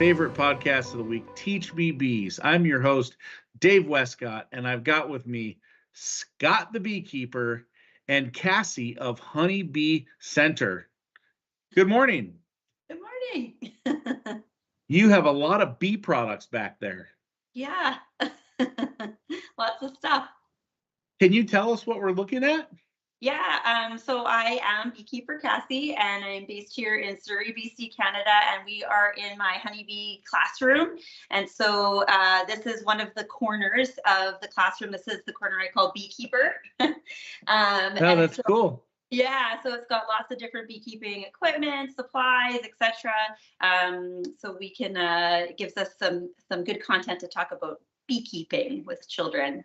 favorite podcast of the week, Teach Me Bees. I'm your host, Dave Westcott, and I've got with me Scott the Beekeeper and Cassie of Honeybee Centre. Good morning. Good morning. You have a lot of bee products back there. Yeah, lots of stuff. Can you tell us what we're looking at? Yeah, so I am beekeeper Cassie, and I'm based here in Surrey, BC, Canada, and we are in my honeybee classroom. And so this is one of the corners of the classroom. This is the corner I call beekeeper. That's cool. Yeah, so it's got lots of different beekeeping equipment, supplies, etc. So we can gives us some good content to talk about beekeeping with children.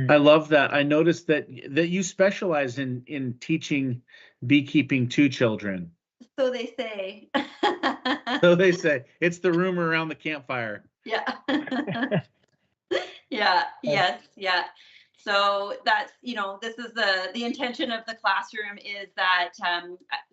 I love that. I noticed that you specialize in teaching beekeeping to children. So they say. So they say. It's the rumor around the campfire. Yeah. Yeah. Yes. Yeah. So that's, this is the intention of the classroom is that,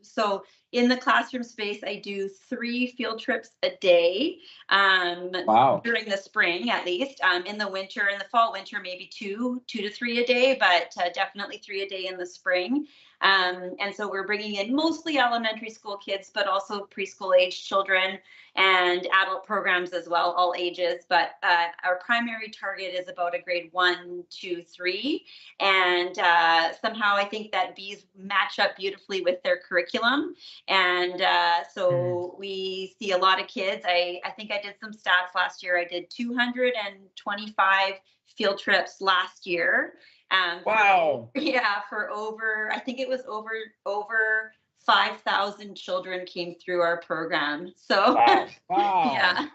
so in the classroom space, I do 3 field trips a day, Wow. during the spring, at least, in the winter, in the fall, winter, maybe 2 to 3 a day, but definitely 3 a day in the spring. And so we're bringing in mostly elementary school kids, but also preschool age children and adult programs as well, all ages. But our primary target is about a grade 1, 2, 3. And somehow I think that bees match up beautifully with their curriculum. And so we see a lot of kids. I think I did some stats last year. I did 225 field trips last year. Wow. For over, I think it was over 5,000 children came through our program. So, wow. Yeah.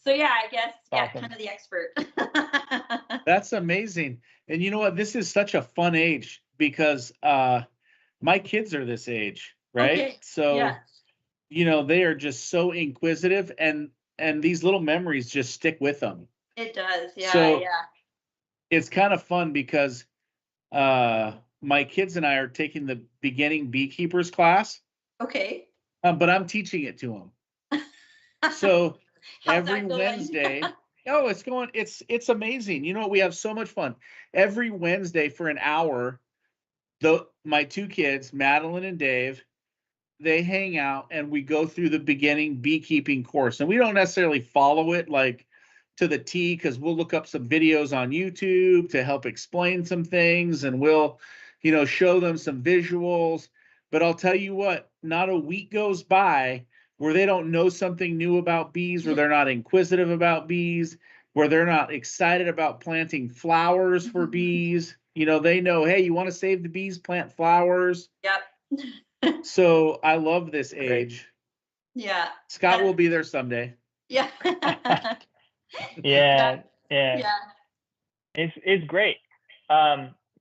So yeah, I guess, Awesome. kind of the expert. That's amazing. And you know what? This is such a fun age because my kids are this age, right? Okay. So, Yeah. They are just so inquisitive and these little memories just stick with them. It does. Yeah. So, yeah. It's kind of fun because my kids and I are taking the beginning beekeepers class. Okay. But I'm teaching it to them. So every that going? Wednesday, it's amazing. You know what? We have so much fun. Every Wednesday for an hour, my 2 kids, Madeline and Dave, they hang out and we go through the beginning beekeeping course. And we don't necessarily follow it like to the T because we'll look up some videos on YouTube to help explain some things and we'll, show them some visuals. But I'll tell you what, not a week goes by where they don't know something new about bees, where they're not inquisitive about bees, where they're not excited about planting flowers for bees. They know, hey, you want to save the bees, plant flowers. Yep. So I love this age. Yeah. Scott will be there someday. Yeah. Yeah. It's great.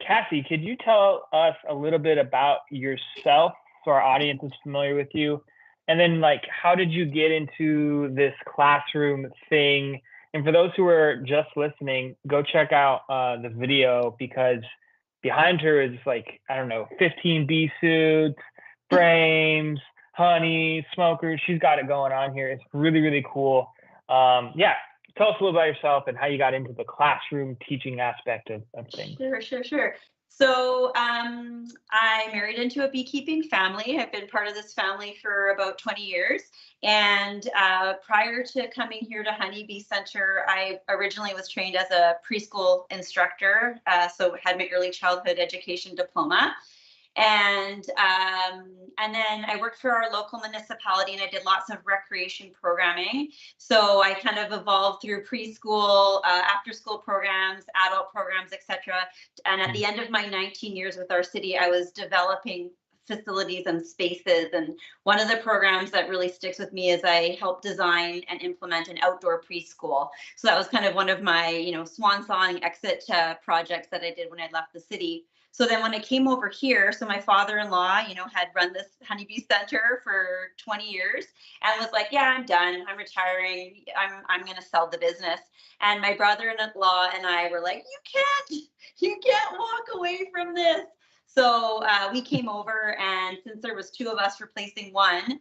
Cassie, could you tell us a little bit about yourself so our audience is familiar with you? And then, how did you get into this classroom thing? And for those who are just listening, go check out the video because behind her is 15 bee suits, frames, honey, smokers. She's got it going on here. It's really, really cool. Tell us a little about yourself and how you got into the classroom teaching aspect of things. Sure. So I married into a beekeeping family. I've been part of this family for about 20 years. And prior to coming here to Honeybee Centre, I originally was trained as a preschool instructor, so had my early childhood education diploma. And then I worked for our local municipality and I did lots of recreation programming. So I kind of evolved through preschool, after school programs, adult programs, etc. And at the end of my 19 years with our city, I was developing facilities and spaces. And one of the programs that really sticks with me is I helped design and implement an outdoor preschool. So that was kind of one of my, swan song exit projects that I did when I left the city. So then when I came over here, so my father-in-law, had run this Honeybee Centre for 20 years and was like, yeah, I'm done. I'm retiring. I'm going to sell the business. And my brother-in-law and I were like, you can't walk away from this. So we came over, and since there was 2 of us replacing 1,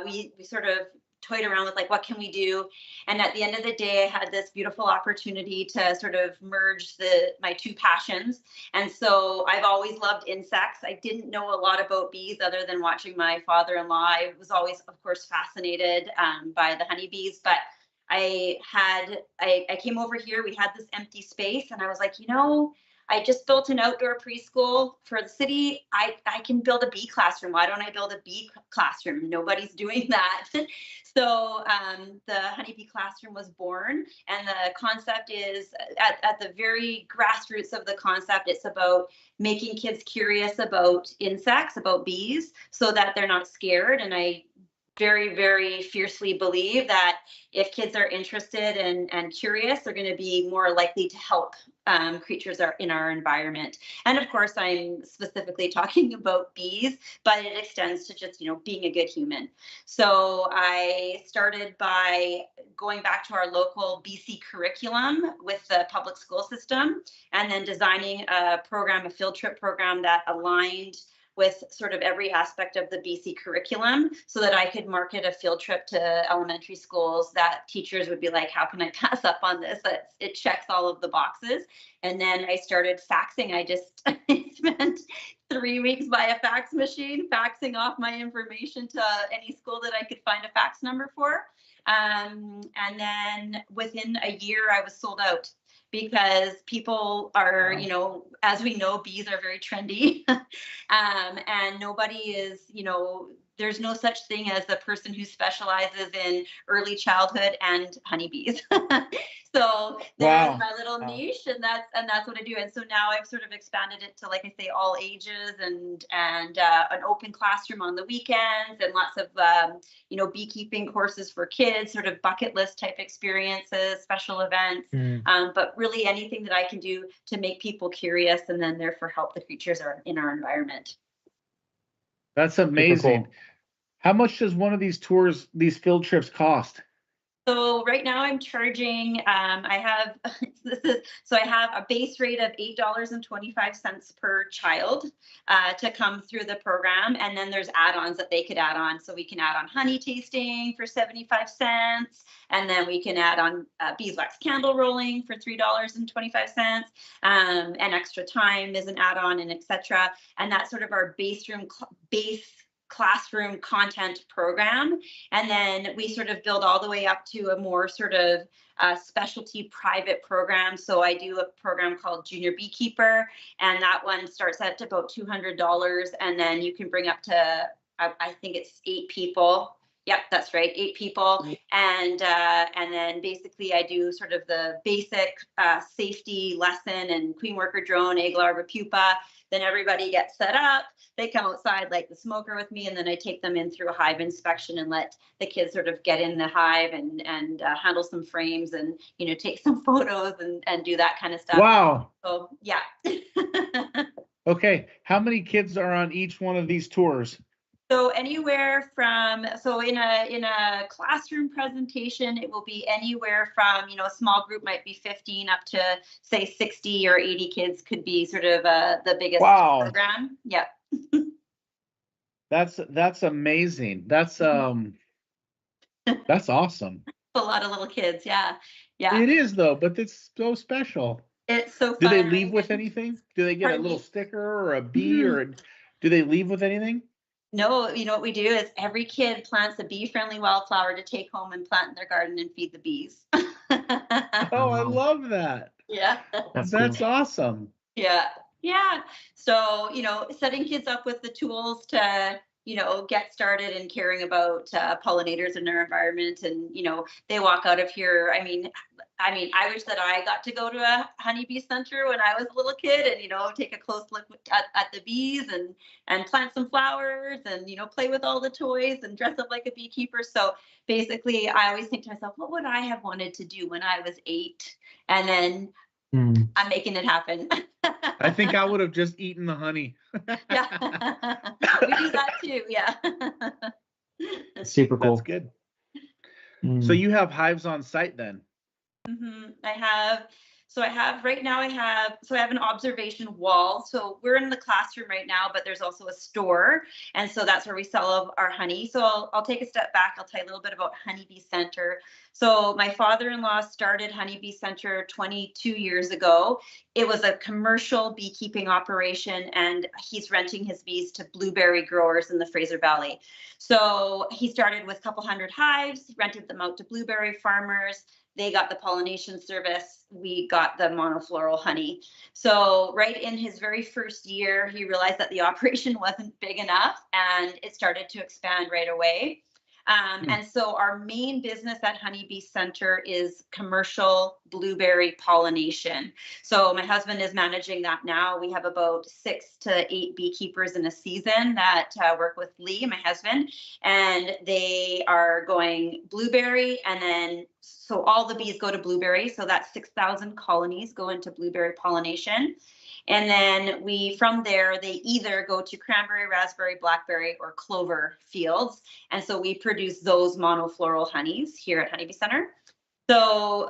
we sort of toyed around with like, what can we do? And at the end of the day, I had this beautiful opportunity to sort of merge my two passions. And so I've always loved insects. I didn't know a lot about bees other than watching my father-in-law. I was always, of course, fascinated by the honeybees, but I came over here, we had this empty space, and I was like, I just built an outdoor preschool for the city. I can build a bee classroom. Why don't I build a bee classroom? Nobody's doing that. So the Honeybee Classroom was born, and the concept is at the very grassroots of the concept. It's about making kids curious about insects, about bees, so that they're not scared. And I very, very fiercely believe that if kids are interested and curious, they're going to be more likely to help creatures in our environment. And of course, I'm specifically talking about bees, but it extends to just, being a good human. So I started by going back to our local BC curriculum with the public school system, and then designing a field trip program that aligned with sort of every aspect of the BC curriculum, so that I could market a field trip to elementary schools that teachers would be like, how can I pass up on this? It checks all of the boxes. And then I started faxing. I just spent 3 weeks by a fax machine, faxing off my information to any school that I could find a fax number for. And then within a year, I was sold out. Because people are, as we know, bees are very trendy. And nobody is, there's no such thing as a person who specializes in early childhood and honeybees. So there's my little niche, and that's what I do. And so now I've sort of expanded it to, like I say, all ages, and an open classroom on the weekends, and lots of beekeeping courses for kids, sort of bucket list type experiences, special events, but really anything that I can do to make people curious, and then therefore help the creatures in our environment. That's amazing. Cool. How much does one of these field trips cost? So right now I'm charging, I have a base rate of $8.25 per child to come through the program. And then there's add-ons that they could add on. So we can add on honey tasting for 75 cents. And then we can add on beeswax candle rolling for $3.25. And extra time is an add-on, and etc. And that's sort of our base classroom content program. And then we sort of build all the way up to a more sort of specialty private program. So I do a program called Junior Beekeeper, and that one starts at about $200. And then you can bring up to, I think it's 8 people. Yep, that's right, 8 people. And then basically I do sort of the basic safety lesson and queen worker drone, egg larva pupa. Then everybody gets set up. They come outside like the smoker with me, and then I take them in through a hive inspection and let the kids sort of get in the hive and handle some frames and, take some photos and do that kind of stuff. Wow. So, yeah. Okay. How many kids are on each one of these tours? So anywhere from, in a classroom presentation, it will be anywhere from, a small group might be 15 up to say 60 or 80 kids could be sort of the biggest program. Yep. That's amazing. That's awesome. A lot of little kids. Yeah. It is though, but it's so special. It's so fun. Do they leave with anything? Do they get a little sticker or a bee or do they leave with anything? No, what we do is every kid plants a bee-friendly wildflower to take home and plant in their garden and feed the bees. Oh, I love that. Yeah. That's awesome. Yeah. Yeah. So, setting kids up with the tools to, get started and caring about pollinators in their environment. And, they walk out of here. I mean, I wish that I got to go to a Honeybee Centre when I was a little kid and, take a close look at the bees and plant some flowers and, play with all the toys and dress up like a beekeeper. So basically, I always think to myself, what would I have wanted to do when I was 8? And then I'm making it happen. I think I would have just eaten the honey. Yeah, we do that too. Yeah. Super cool. That's good. So you have hives on site then? I have. So I have right now I have an observation wall. So we're in the classroom right now, but there's also a store. And so that's where we sell all of our honey. So I'll take a step back. I'll tell you a little bit about Honeybee Centre. So my father-in-law started Honeybee Centre 22 years ago. It was a commercial beekeeping operation, and he's renting his bees to blueberry growers in the Fraser Valley. So he started with a couple hundred hives, rented them out to blueberry farmers. They got the pollination service. We got the monofloral honey. So right in his very first year, he realized that the operation wasn't big enough, and it started to expand right away. And so our main business at Honeybee Centre is commercial blueberry pollination. So my husband is managing that now. We have about 6 to 8 beekeepers in a season that work with Lee, my husband, and they are going blueberry, and then so all the bees go to blueberry. So that's 6,000 colonies go into blueberry pollination. And then from there, they either go to cranberry, raspberry, blackberry, or clover fields. And so we produce those monofloral honeys here at Honeybee Centre. So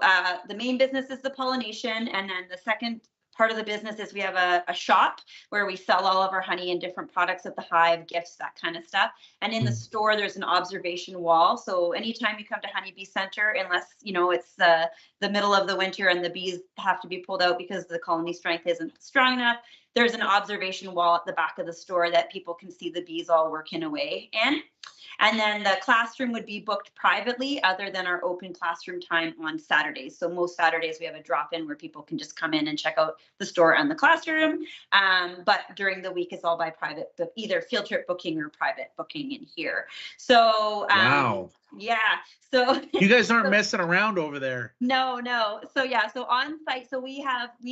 the main business is the pollination. And then the second part of the business is we have a shop where we sell all of our honey and different products at the hive, gifts, that kind of stuff. And in the store, there's an observation wall. So anytime you come to Honeybee Centre, unless, it's the middle of the winter and the bees have to be pulled out because the colony strength isn't strong enough, there's an observation wall at the back of the store that people can see the bees all working away in. And then the classroom would be booked privately other than our open classroom time on Saturdays. So most Saturdays we have a drop-in where people can just come in and check out the store and the classroom. But during the week it's all by private, either field trip booking or private booking in here. So wow. Yeah. So you guys aren't messing around over there. No. So yeah, so on site, so we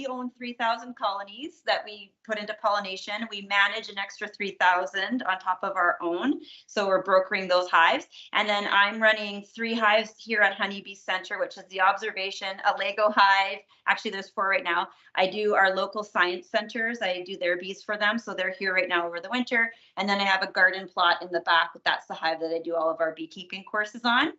own 3,000 colonies that we put into pollination. We manage an extra 3,000 on top of our own. So we're brokering those hives. And then I'm running 3 hives here at Honeybee Centre, which is the observation, a Lego hive. Actually, there's 4 right now. I do our local science centers. I do their bees for them. So they're here right now over the winter. And then I have a garden plot in the back. That's the hive that I do all of our beekeeping courses on.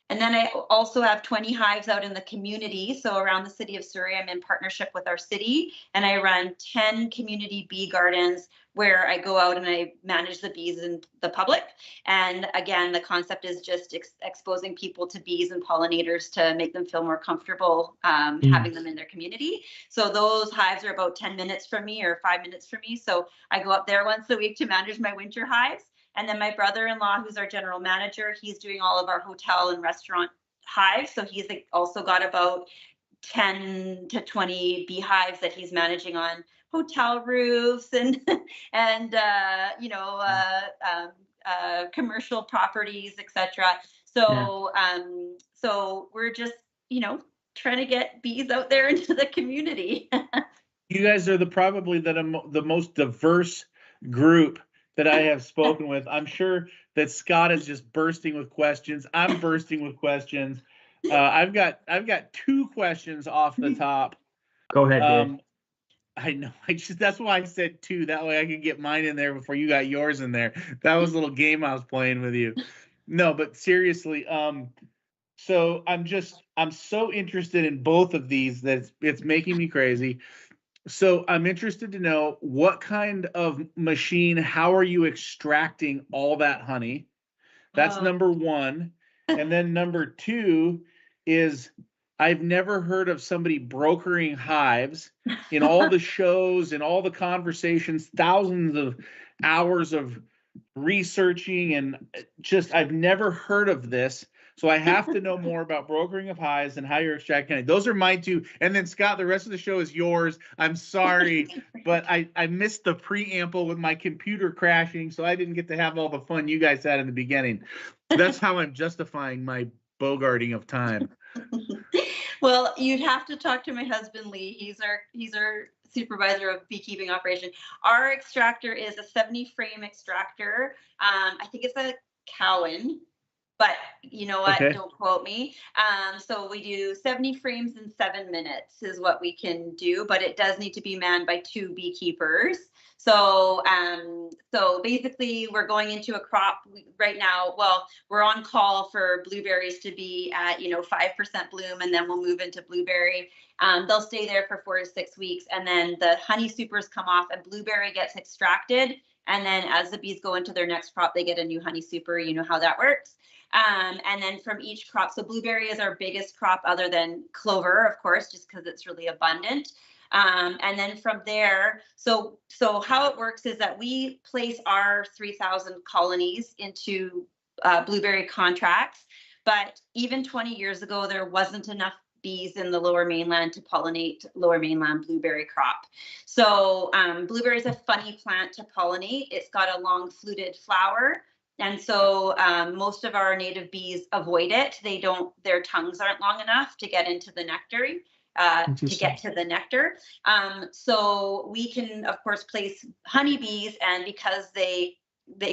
And then I also have 20 hives out in the community. So around the city of Surrey, I'm in partnership with our city, and I run 10 community bee gardens where I go out and I manage the bees and the public. And again, the concept is just exposing people to bees and pollinators to make them feel more comfortable having them in their community. So those hives are about 10 minutes from me or 5 minutes from me. So I go up there once a week to manage my winter hives. And then my brother-in-law, who's our general manager, he's doing all of our hotel and restaurant hives. So he's also got about 10 to 20 beehives that he's managing on hotel roofs and commercial properties, etc. So so we're just trying to get bees out there into the community. You guys are probably the most diverse group that I have spoken with. I'm sure that Scott is just bursting with questions. I'm bursting with questions. I've got 2 questions off the top. Go ahead, Dave. I know. That's why I said 2. That way I could get mine in there before you got yours in there. That was a little game I was playing with you. No, but seriously, so I'm so interested in both of these that it's making me crazy. So I'm interested to know what kind of machine, how are you extracting all that honey? That's number 1. And then number 2 is I've never heard of somebody brokering hives in all the shows and all the conversations, thousands of hours of researching, and I've never heard of this. So I have to know more about brokering of hives and how you're extracting honey. Those are my 2. And then Scott, the rest of the show is yours. I'm sorry, but I missed the preamble with my computer crashing, so I didn't get to have all the fun you guys had in the beginning. That's how I'm justifying my bogarting of time. Well, you'd have to talk to my husband, Lee. He's our supervisor of beekeeping operation. Our extractor is a 70 frame extractor. I think it's a Cowan. but you know what? Okay. Don't quote me. So we do 70 frames in 7 minutes is what we can do, but it does need to be manned by 2 beekeepers. So basically we're going into a crop right now. Well, we're on call for blueberries to be at, 5% bloom, and then we'll move into blueberry. They'll stay there for 4 to 6 weeks, and then the honey supers come off and blueberry gets extracted. And then as the bees go into their next crop, they get a new honey super. You know how that works. And then from each crop, so blueberry is our biggest crop other than clover, of course, just because it's really abundant. And then from there, so how it works is that we place our 3,000 colonies into blueberry contracts. But even 20 years ago, there wasn't enough bees in the Lower Mainland to pollinate Lower Mainland blueberry crop. So blueberry is a funny plant to pollinate. It's got a long fluted flower. And so most of our native bees avoid it. Their tongues aren't long enough to get into the nectar. So we can, of course, place honeybees, and because they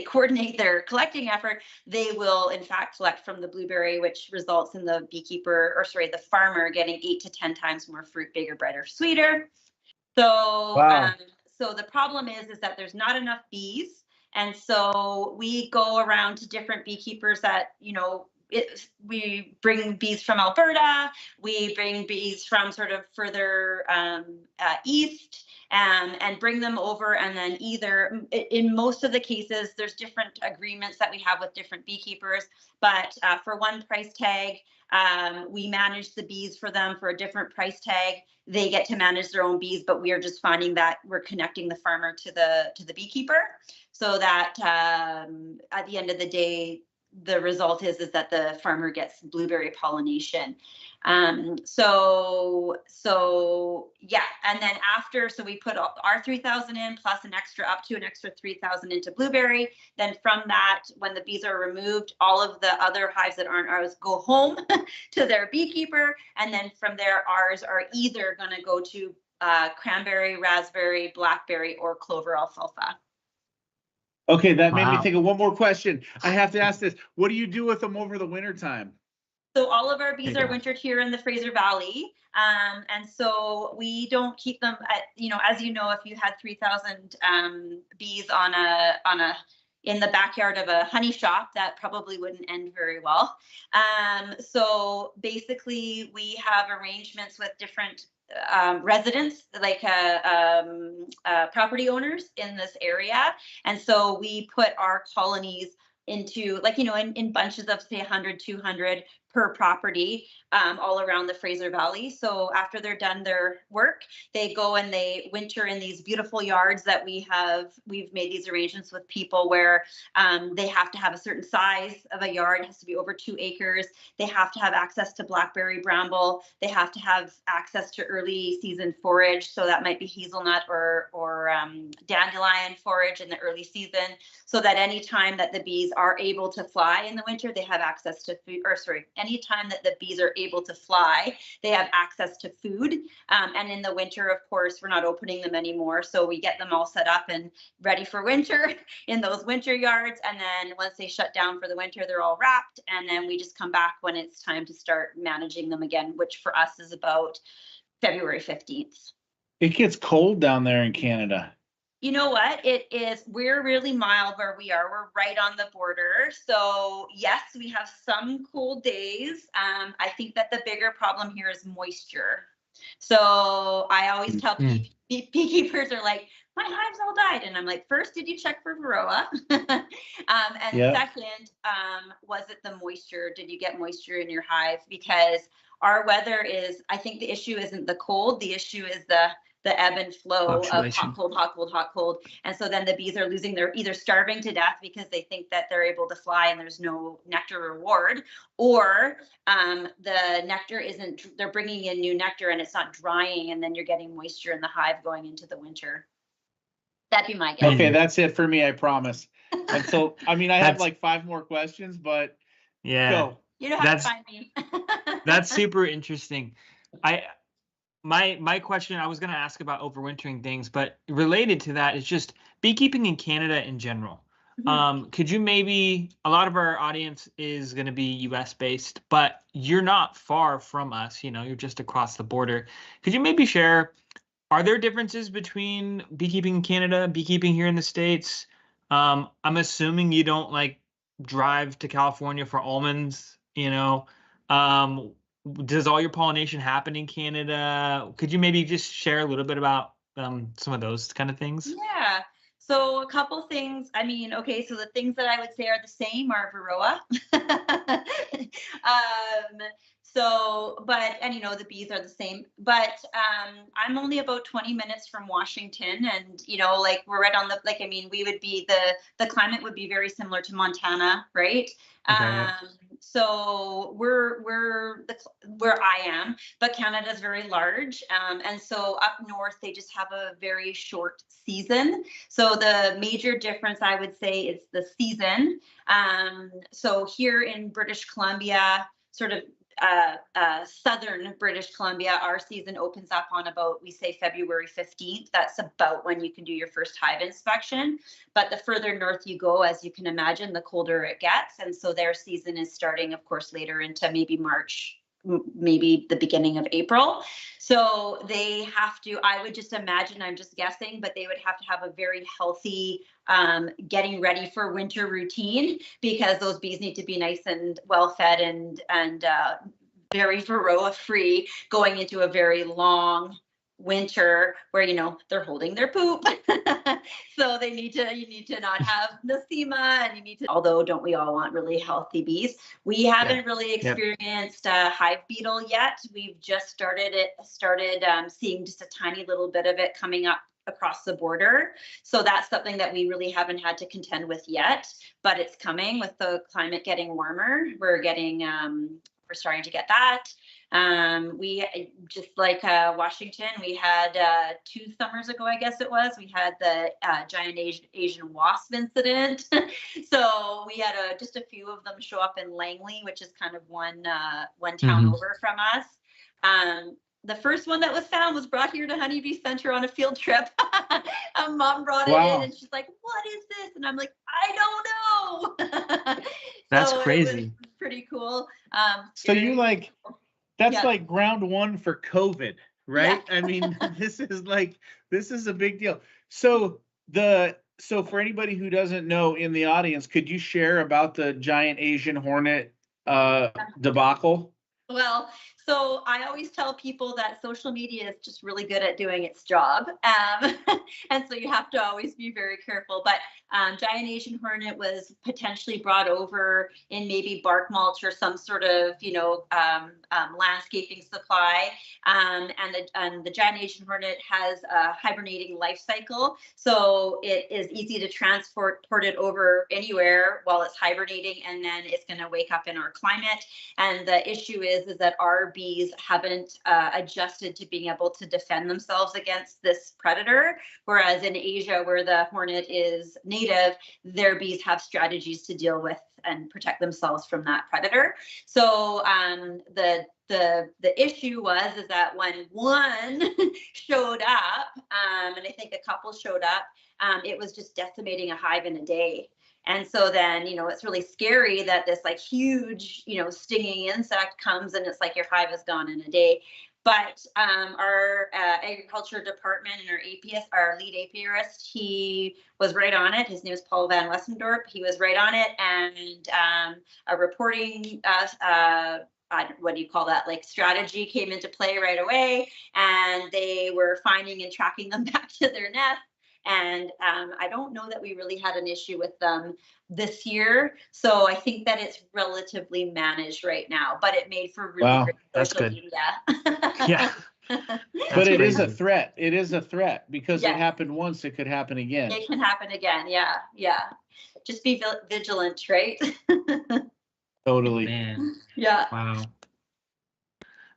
coordinate their collecting effort, they will in fact collect from the blueberry, which results in the the farmer getting 8 to 10 times more fruit, bigger, brighter, sweeter. So, Wow. So the problem is that there's not enough bees. And so we go around to different beekeepers that, we bring bees from Alberta, we bring bees from sort of further east, and bring them over. And then either, in most of the cases, there's different agreements that we have with different beekeepers, but for one price tag, we manage the bees for them. For a different price tag, they get to manage their own bees, but we are just finding that we're connecting the farmer to the beekeeper, so that at the end of the day, the result is that the farmer gets blueberry pollination. So yeah, and then so we put our 3,000 in plus an extra 3,000 into blueberry. Then from that, when the bees are removed, all of the other hives that aren't ours go home to their beekeeper, and then from there, ours are either going to go to cranberry, raspberry, blackberry, or clover alfalfa. Okay, that made me think of one more question. I have to ask this. What do you do with them over the winter time? So all of our bees are wintered here in the Fraser Valley. And so we don't keep them at, as you know, if you had 3,000 bees in the backyard of a honey shop, that probably wouldn't end very well. So basically we have arrangements with different residents, like property owners in this area. And so we put our colonies into, in bunches of say 100, 200 per property, all around the Fraser Valley. So after they're done their work, they go and they winter in these beautiful yards that we've made these arrangements with people where they have to have a certain size of a yard. It has to be over 2 acres. They have to have access to blackberry bramble. They have to have access to early season forage. So that might be hazelnut or dandelion forage in the early season, so that any time that the bees are able to fly in the winter, they have access to food, anytime that the bees are able to fly, they have access to food. And in the winter, of course, we're not opening them anymore. So we get them all set up and ready for winter in those winter yards. And then once they shut down for the winter, they're all wrapped. And then we just come back when it's time to start managing them again, which for us is about February 15th. It gets cold down there in Canada. You know what? We're really mild where we are. We're right on the border. So yes, we have some cold days. I think that the bigger problem here is moisture. So I always tell beekeepers are like, my hives all died. And I'm like, first, did you check for varroa? Second, was it the moisture? Did you get moisture in your hive? Because our weather I think the issue isn't the cold. The issue is the ebb and flow of hot, cold, hot, cold, hot, cold. And so then the bees are they're either starving to death because they think that they're able to fly and there's no nectar reward, or the nectar they're bringing in new nectar and it's not drying, and then you're getting moisture in the hive going into the winter. That'd be my guess. Okay, that's it for me, I promise. And so, I have like 5 more questions, but go. You know how to find me. That's super interesting. My question, I was going to ask about overwintering things, but related to that is just beekeeping in Canada in general. Could you maybe, a lot of our audience is going to be US based, but you're not far from us, you're just across the border. Could you maybe share, are there differences between beekeeping in Canada, beekeeping here in the States? I'm assuming you don't like drive to California for almonds, does all your pollination happen in Canada? Could you maybe just share a little bit about some of those kind of things? Yeah. So a couple things. I mean, okay, so the things that I would say are the same are Varroa. And the bees are the same. But I'm only about 20 minutes from Washington, and like we're right on the we would be the climate would be very similar to Montana, right? Okay. So we're where I am, but Canada is very large, and so up north they just have a very short season. So the major difference I would say is the season. So here in British Columbia, sort of southern British Columbia, our season opens up on about, we say, February 15th. That's about when you can do your first hive inspection. But the further north you go, as you can imagine, the colder it gets. And so their season is starting, of course, later into maybe March, maybe the beginning of April. So they have to, I would just imagine, I'm just guessing, but they would have to have a very healthy getting ready for winter routine, because those bees need to be nice and well fed and very Varroa free going into a very long winter where they're holding their poop. So you need to not have nosema, and you need to, although don't we all want really healthy bees? We haven't really experienced a hive beetle yet. We've just started seeing just a tiny little bit of it coming up across the border. So that's something that we really haven't had to contend with yet, but it's coming with the climate getting warmer. We're starting to get that. We just like Washington, we had 2 summers ago, I guess it was, we had the giant Asian wasp incident. So we had just a few of them show up in Langley, which is kind of one town over from us. The first one that was found was brought here to Honeybee Centre on a field trip. A mom brought it in, and she's like, "What is this?" And I'm like, "I don't know." That's so crazy. It was pretty cool. So that's like ground one for COVID, right? Yeah. I mean, this is a big deal. So for anybody who doesn't know in the audience, could you share about the giant Asian hornet debacle? Well, so I always tell people that social media is just really good at doing its job. And so you have to always be very careful. But giant Asian hornet was potentially brought over in maybe bark mulch or some sort of, landscaping supply. And the giant Asian hornet has a hibernating life cycle. So it is easy to transport it over anywhere while it's hibernating, and then it's going to wake up in our climate. And the issue is that our bees haven't adjusted to being able to defend themselves against this predator. Whereas in Asia, where the hornet is native, their bees have strategies to deal with and protect themselves from that predator. So the issue is that when one showed up, and I think a couple showed up, it was just decimating a hive in a day. And so then, it's really scary that this huge, stinging insect comes, and it's like your hive is gone in a day. But our agriculture department and our lead apiarist, he was right on it. His name is Paul Van Wessendorp. He was right on it, and a reporting what do you call that? Strategy came into play right away, and they were finding and tracking them back to their nest. And I don't know that we really had an issue with them this year. So I think that it's relatively managed right now, but it made for really great social media. Yeah. But it is a threat. It is a threat because it happened once. It could happen again. It can happen again. Yeah. Yeah. Just be vigilant, right? Totally. Man. Yeah.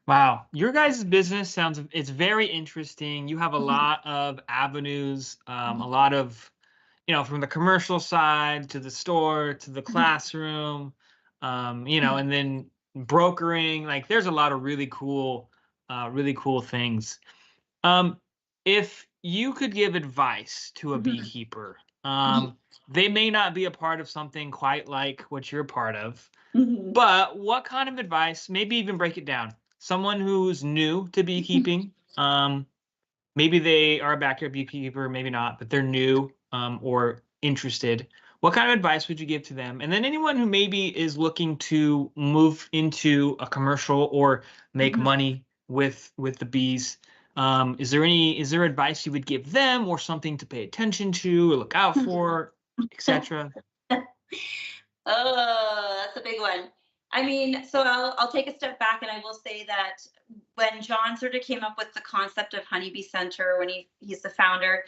Wow. Your guys' business it's very interesting. You have a lot of avenues, a lot of, from the commercial side to the store to the classroom, and then brokering. There's a lot of really cool things. If you could give advice to a beekeeper, They may not be a part of something quite like what you're a part of, Mhm. but what kind of advice, maybe even break it down. Someone who's new to beekeeping, maybe they are a backyard beekeeper, maybe not, but they're new or interested. What kind of advice would you give to them? And then anyone who maybe is looking to move into a commercial or make money with the bees, is there advice you would give them, or something to pay attention to or look out for, etc.? Oh, that's a big one. I mean, so I'll take a step back and I will say that when John sort of came up with the concept of Honeybee Centre, when he's the founder,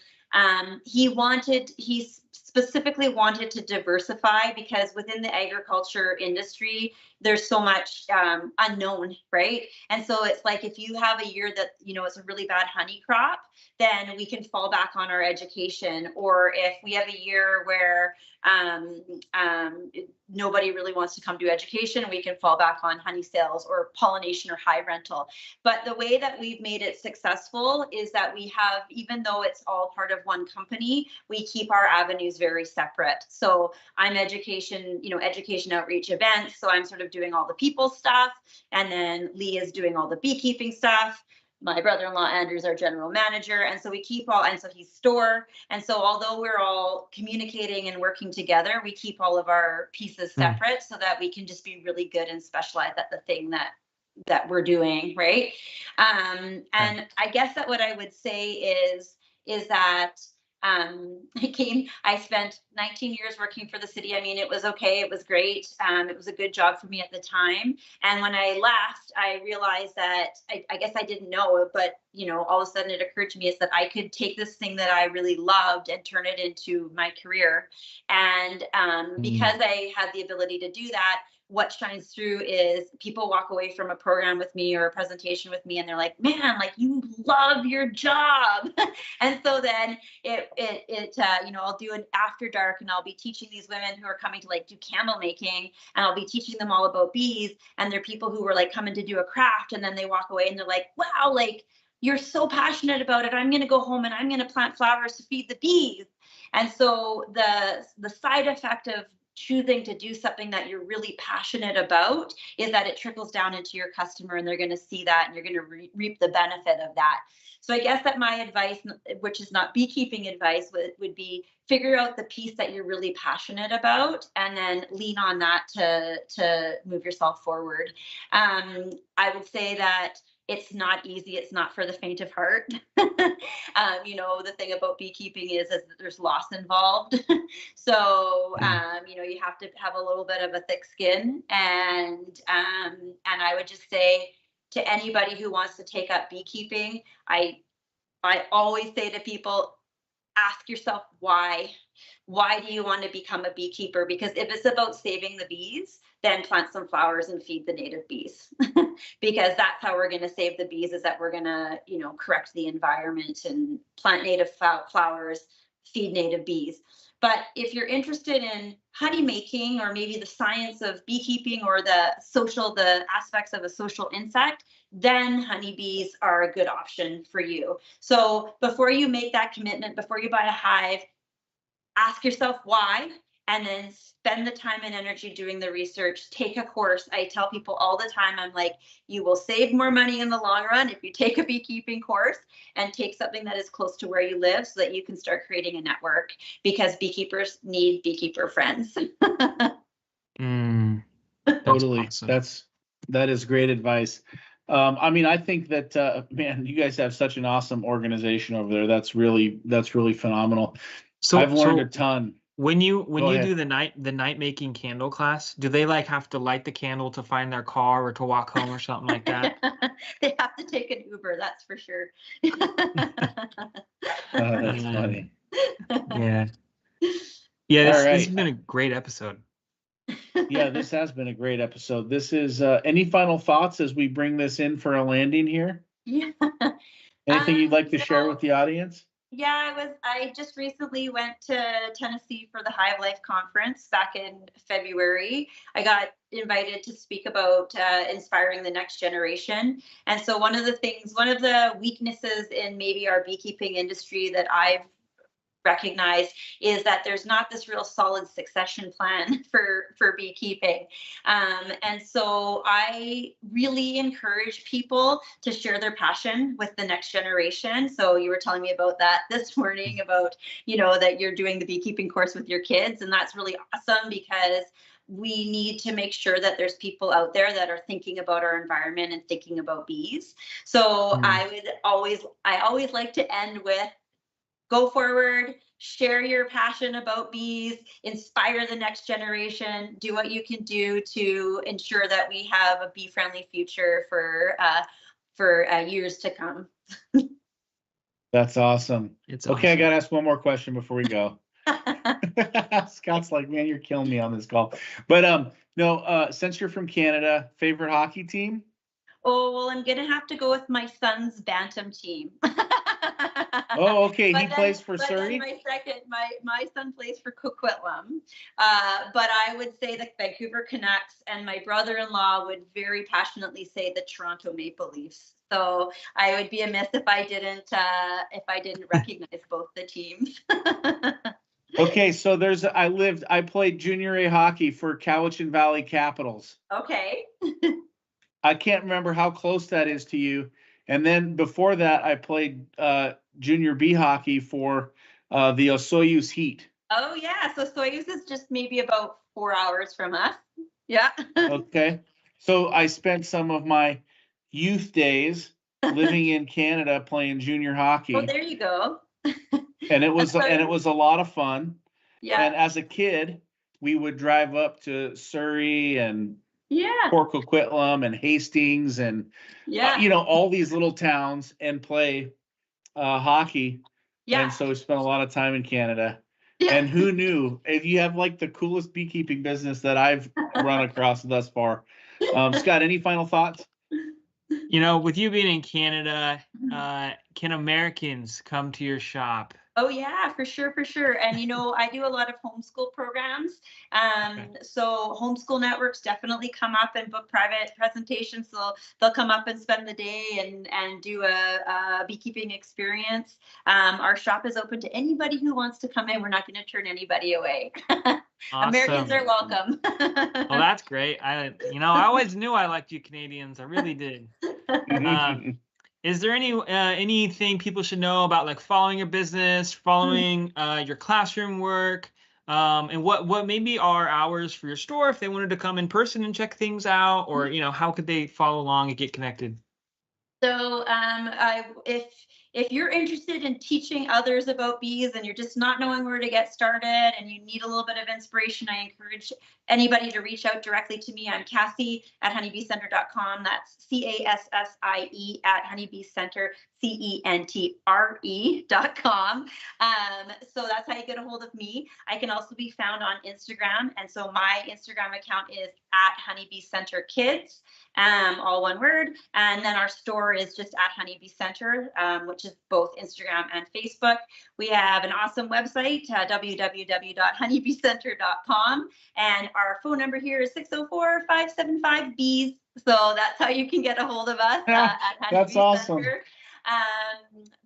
he specifically wanted to diversify, because within the agriculture industry, there's so much unknown, right? And so it's like, if you have a year that, it's a really bad honey crop, then we can fall back on our education. Or if we have a year where nobody really wants to come to education, we can fall back on honey sales or pollination or hive rental. But the way that we've made it successful is that we have, even though it's all part of one company, we keep our avenues very separate. So I'm education outreach events. So I'm sort of doing all the people stuff. And then Lee is doing all the beekeeping stuff. My brother-in-law Andrew's our general manager, and so we keep all, and so he's store, and so although we're all communicating and working together, we keep all of our pieces separate so that we can just be really good and specialized at the thing that we're doing, right? And I guess that what I would say is that I spent 19 years working for the city. I mean, it was okay. It was great. It was a good job for me at the time. And when I left, I realized that I guess I didn't know it, but all of a sudden it occurred to me is that I could take this thing that I really loved and turn it into my career. And because I had the ability to do that, what shines through is people walk away from a program with me or a presentation with me and they're like, man, like, you love your job. And so then I'll do an after dark and I'll be teaching these women who are coming to like do candle making, and I'll be teaching them all about bees. And they're people who were like coming to do a craft, and then they walk away and they're like, wow, like, you're so passionate about it. I'm going to go home and I'm going to plant flowers to feed the bees. And so the side effect of choosing to do something that you're really passionate about is that it trickles down into your customer, and they're going to see that, and you're going to reap the benefit of that. So I guess that my advice, which is not beekeeping advice, would be figure out the piece that you're really passionate about, and then lean on that to move yourself forward. I would say that it's not easy. It's not for the faint of heart. The thing about beekeeping is that there's loss involved. So, you have to have a little bit of a thick skin. And I would just say to anybody who wants to take up beekeeping, I always say to people, ask yourself why. Why do you want to become a beekeeper? Because if it's about saving the bees, then plant some flowers and feed the native bees. Because that's how we're going to save the bees, is that we're going to, correct the environment and plant native flowers, feed native bees. But if you're interested in honey making, or maybe the science of beekeeping, or the aspects of a social insect, then honeybees are a good option for you. So before you make that commitment, before you buy a hive, ask yourself why, and then spend the time and energy doing the research. Take a course. I tell people all the time, I'm like, you will save more money in the long run if you take a beekeeping course and take something that is close to where you live, so that you can start creating a network, because beekeepers need beekeeper friends. Totally. Awesome. That is great advice. I think that, man, you guys have such an awesome organization over there. That's really phenomenal. So I've learned a ton. When you do the night making candle class, do they like have to light the candle to find their car or to walk home or something like that? They have to take an Uber, that's for sure. That's funny. Yeah. This has been a great episode. Yeah, this has been a great episode. This is any final thoughts as we bring this in for a landing here? Yeah. Anything you'd like to share with the audience? Yeah, I just recently went to Tennessee for the Hive Life conference back in February. I got invited to speak about inspiring the next generation. And so one of the weaknesses in maybe our beekeeping industry that I've recognize is that there's not this real solid succession plan for beekeeping. And so I really encourage people to share their passion with the next generation. So you were telling me about that this morning, about, that you're doing the beekeeping course with your kids. And that's really awesome, because we need to make sure that there's people out there that are thinking about our environment and thinking about bees. So I always like to end with, go forward, share your passion about bees, inspire the next generation, do what you can do to ensure that we have a bee-friendly future for years to come. That's awesome. It's okay. I awesome. got to ask one more question before we go. Scott's like, man, you're killing me on this call. But no, since you're from Canada, favorite hockey team? Oh, well, I'm going to have to go with my son's Bantam team. Oh, okay. He plays for Surrey? My son plays for Coquitlam. But I would say the Vancouver Canucks, and my brother-in-law would very passionately say the Toronto Maple Leafs. So I would be amiss if I didn't recognize both the teams. Okay, so I played junior A hockey for Cowichan Valley Capitals. Okay. I can't remember how close that is to you. And then before that, I played junior B hockey for the Osoyoos Heat. Oh yeah, so Soyuz is just maybe about 4 hours from us. Yeah. Okay, so I spent some of my youth days living in Canada playing junior hockey. Oh, there you go. And it was a lot of fun. Yeah. And as a kid, we would drive up to Surrey and Port Coquitlam and Hastings and all these little towns and play hockey. Yeah. And so we spent a lot of time in Canada. Yeah. And who knew? If you have like the coolest beekeeping business that I've run across thus far. Scott, any final thoughts? With you being in Canada, can Americans come to your shop? Oh yeah, for sure. And I do a lot of homeschool programs. So homeschool networks definitely come up and book private presentations. So they'll come up and spend the day and do a beekeeping experience. Our shop is open to anybody who wants to come in. We're not going to turn anybody away. Awesome. Americans are welcome. Well, that's great. I always knew I liked you Canadians. I really did. Is there anything people should know about like following your business, following your classroom work, and what maybe are hours for your store if they wanted to come in person and check things out, or how could they follow along and get connected? So if you're interested in teaching others about bees and you're just not knowing where to get started and you need a little bit of inspiration, I encourage anybody to reach out directly to me. I'm Cassie at honeybeecenter.com. That's CASSIE at honeybeecenter, CENTRE.com. So that's how you get a hold of me. I can also be found on Instagram. And so my Instagram account is at Honeybee Centre Kids, all one word. And then our store is just at Honeybee Centre, which is both Instagram and Facebook. We have an awesome website, www.honeybeecenter.com. And our phone number here is 604-575-BEES. So that's how you can get a hold of us at Honeybee That's awesome. Centre.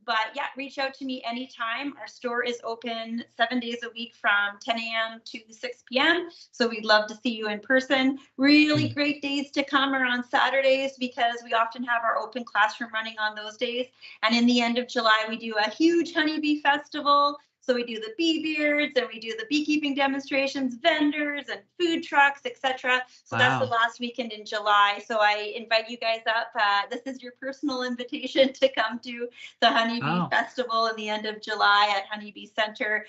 But yeah, reach out to me anytime. Our store is open 7 days a week from 10 a.m. to 6 p.m. So we'd love to see you in person. Really great days to come are on Saturdays, because we often have our open classroom running on those days. And in the end of July, we do a huge honeybee festival. So we do the bee beards and we do the beekeeping demonstrations, vendors and food trucks, etc. So that's the last weekend in July. So I invite you guys up. This is your personal invitation to come to the Honeybee Festival in the end of July at Honeybee Centre.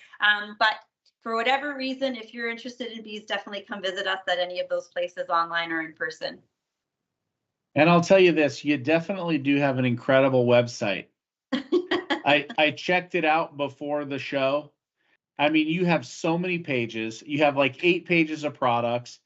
But for whatever reason, if you're interested in bees, definitely come visit us at any of those places, online or in person. And I'll tell you this, you definitely do have an incredible website. I checked it out before the show. I mean, you have so many pages. You have like 8 pages of products.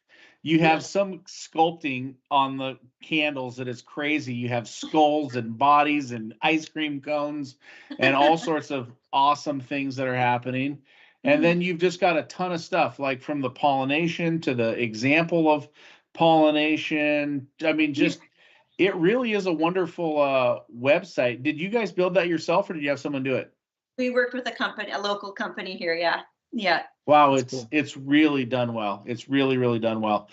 You have some sculpting on the candles that is crazy. You have skulls and bodies and ice cream cones and all sorts of awesome things that are happening. And then you've just got a ton of stuff, like from the pollination to the example of pollination. I mean, just it really is a wonderful website. Did you guys build that yourself, or did you have someone do it? We worked with a local company here. Yeah. Wow, That's cool. it's really done well. It's really done well.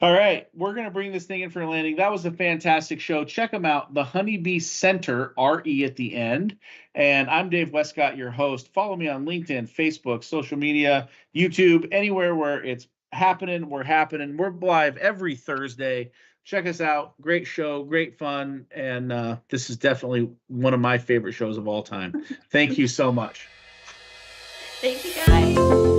All right, we're going to bring this thing in for a landing. That was a fantastic show. Check them out, the Honeybee Centre, RE at the end. And I'm Dave Westcott, your host. Follow me on LinkedIn, Facebook, social media, YouTube, anywhere where it's happening. We're happening. We're live every Thursday. Check us out. Great show, great fun. And this is definitely one of my favorite shows of all time. Thank you so much. Thank you, guys.